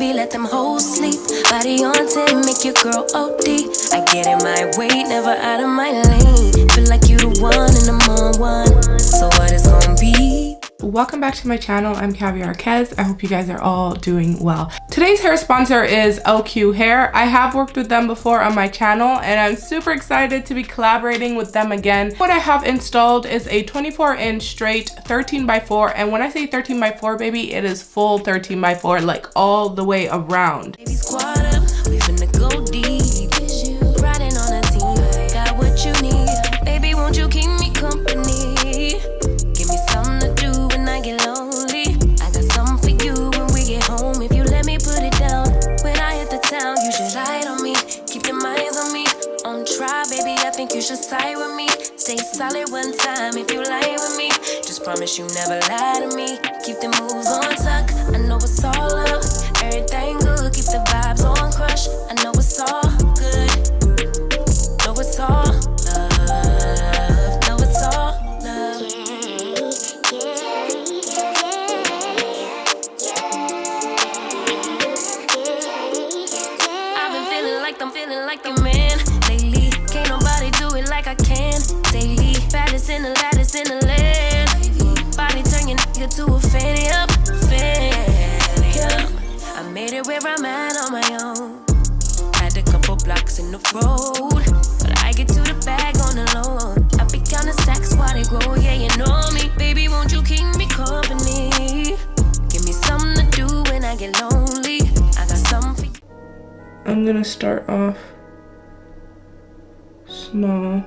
baby, let them hoes sleep. Body on 10, make your girl OD. I get in my way, never out of my lane. Feel like you the one and I'm on one. So what it's gonna be? Welcome back to my channel. I'm 𝐒𝐿𝐵. I hope you guys are all doing well. Today's hair sponsor is OQHAIR. I have worked with them before on my channel and I'm super excited to be collaborating with them again. What I have installed is a 24-inch straight 13x4, and when I say 13x4, baby, it is full 13x4, like all the way around. Baby, squad up, we finna go deep. Riding on a team, got what you need. Baby, won't you keep me company? Give me something to do when I get lonely. I got something for you when we get home. If you let me put it down, when I hit the town, you should ride on me. Keep your minds on me. On try, baby, I think you should side with me. Stay solid one time if you lie with me. Just promise you never lie to me. Keep the moves on tuck. I know it's all up. Everything good. Keep the vibes on crush. I know it's all good. Know it's all love. Know it's all love. I've been feeling like the man lately. Can't nobody do it like I can daily. Baddest in the land. Body turn your nigga to a fanny up. I made it where I'm at on my own. Had a couple blocks in the road, but I get to the bag on the loan. I be counting stacks while they grow. Yeah, you know me. Baby, won't you keep me company? Give me something to do when I get lonely. I got something for you. I'm gonna start off small.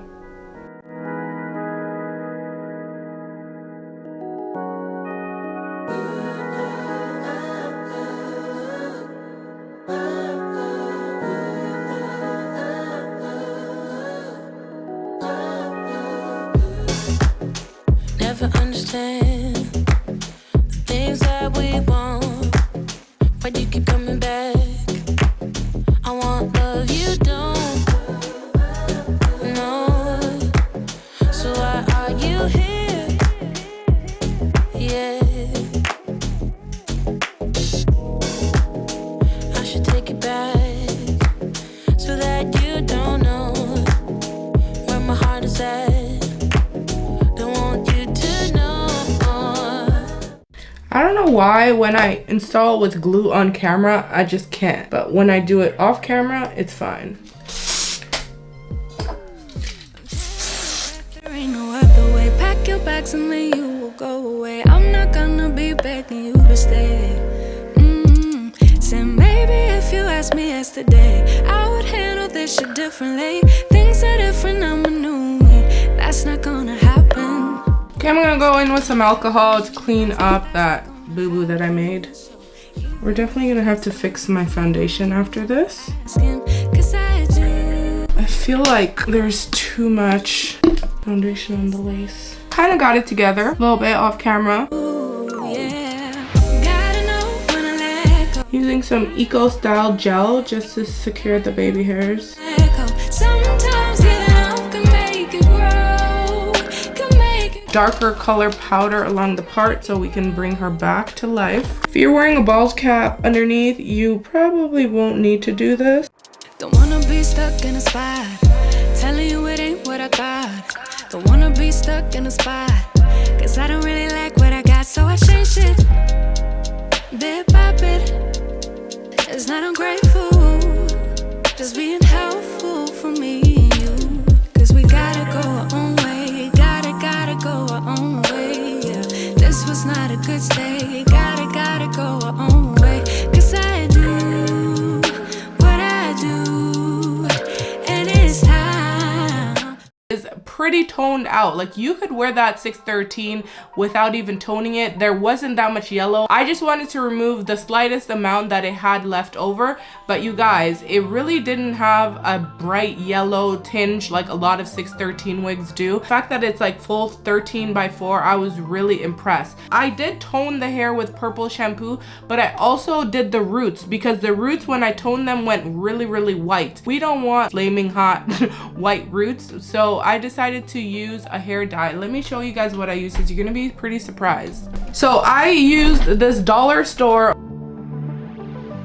Never understand the things that we want. Why do you keep coming back? I want love, you don't. No. So why are you here? Yeah. I should take it back so that you don't know where my heart is at. I don't know why when I install with glue on camera, I just can't. But when I do it off camera, it's fine. There ain't no other way. Pack your bags and then you will go away. I'm not gonna be begging you to stay. Said maybe if you asked me yesterday, I would handle this shit differently. Things are different, I'm a new me. That's not gonna happen. Okay, I'm gonna go in with some alcohol to clean up that boo-boo that I made. We're definitely gonna have to fix my foundation after this. I feel like there's too much foundation on the lace. Kind of got it together a little bit off camera. Using some eco style gel just to secure the baby hairs. Darker color powder along the part so we can bring her back to life. If you're wearing a bald cap underneath, you probably won't need to do this. Don't wanna be stuck in a spot, telling you it ain't what I thought. Don't wanna be stuck in a spot, cause I don't really like what I got, so I changed it bit by bit. It's not ungrateful, just being helpful for me and you, cause we gotta go our own way, gotta go our own way, yeah. This was not a good stay, gotta go our own way, cause I do what I do, and it's time. Is pretty toned out. Like you could wear that 613 without even toning it. There wasn't that much yellow. I just wanted to remove the slightest amount that it had left over, but you guys, it really didn't have a bright yellow tinge like a lot of 613 wigs do. The fact that it's like full 13x4, I was really impressed. I did tone the hair with purple shampoo, but I also did the roots because the roots when I toned them went really white. We don't want flaming hot white roots, so I decided to use a hair dye. Let me show you guys what I used because you're gonna be pretty surprised. So I used this dollar store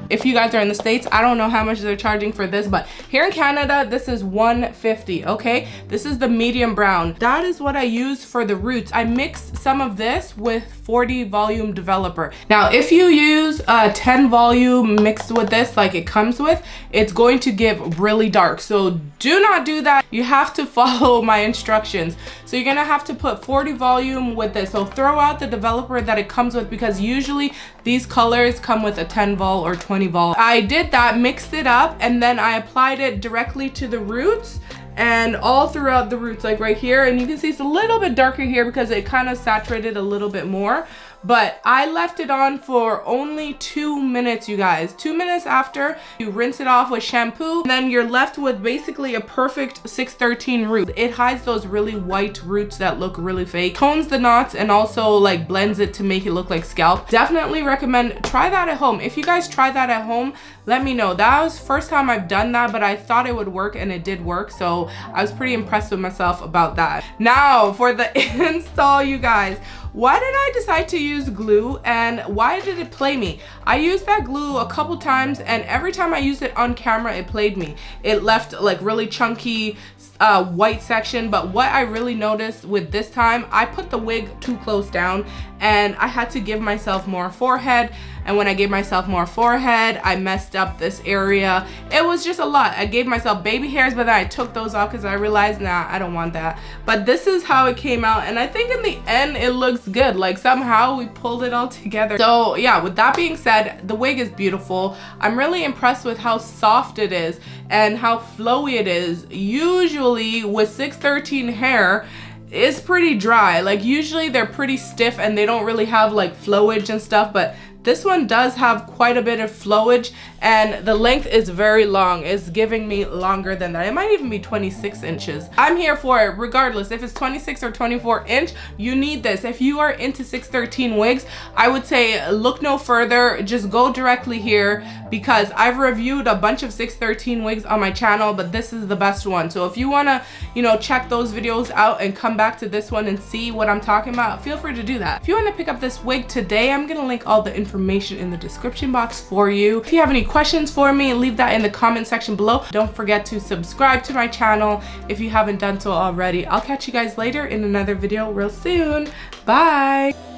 If you guys are in the States, I don't know how much they're charging for this, but here in Canada, this is $150, okay? This is the medium brown. That is what I use for the roots. I mixed some of this with 40 volume developer. Now, if you use 10 volume mixed with this, like it comes with, it's going to give really dark. So do not do that. You have to follow my instructions. So you're gonna have to put 40 volume with this. So throw out the developer that it comes with, because usually these colors come with a 10 vol or 20 vol. I did that, mixed it up, and then I applied it directly to the roots and all throughout the roots, like right here. And you can see it's a little bit darker here because it kind of saturated a little bit more. But I left it on for only 2 minutes, you guys. 2 minutes after, you rinse it off with shampoo, and then you're left with basically a perfect 613 root. It hides those really white roots that look really fake, tones the knots, and also like blends it to make it look like scalp. Definitely recommend, try that at home. If you guys try that at home, let me know. That was the first time I've done that, but I thought it would work, and it did work. So I was pretty impressed with myself about that. Now for the install, you guys. Why did I decide to use glue, and why did it play me? I used that glue a couple times, and every time I used it on camera, it played me. It left like really chunky white section. But what I really noticed with this time, I put the wig too close down, and I had to give myself more forehead. And when I gave myself more forehead, I messed up this area. It was just a lot. I gave myself baby hairs, but then I took those off because I realized, nah, I don't want that. But this is how it came out, and I think in the end it looks good. Like somehow we pulled it all together. So yeah, with that being said, the wig is beautiful. I'm really impressed with how soft it is and how flowy it is. Usually with 613 hair, it's pretty dry. Like usually they're pretty stiff and they don't really have like flowage and stuff, but this one does have quite a bit of flowage, and the length is very long. It's giving me longer than that. It might even be 26 inches. I'm here for it regardless. If it's 26 or 24 inch, you need this. If you are into 613 wigs, I would say look no further. Just go directly here, because I've reviewed a bunch of 613 wigs on my channel, but this is the best one. So if you want to, you know, check those videos out and come back to this one and see what I'm talking about, feel free to do that. If you want to pick up this wig today, I'm going to link all the information in the description box for you. If you have any questions for me, leave that in the comment section below. Don't forget to subscribe to my channel if you haven't done so already. I'll catch you guys later in another video real soon. Bye.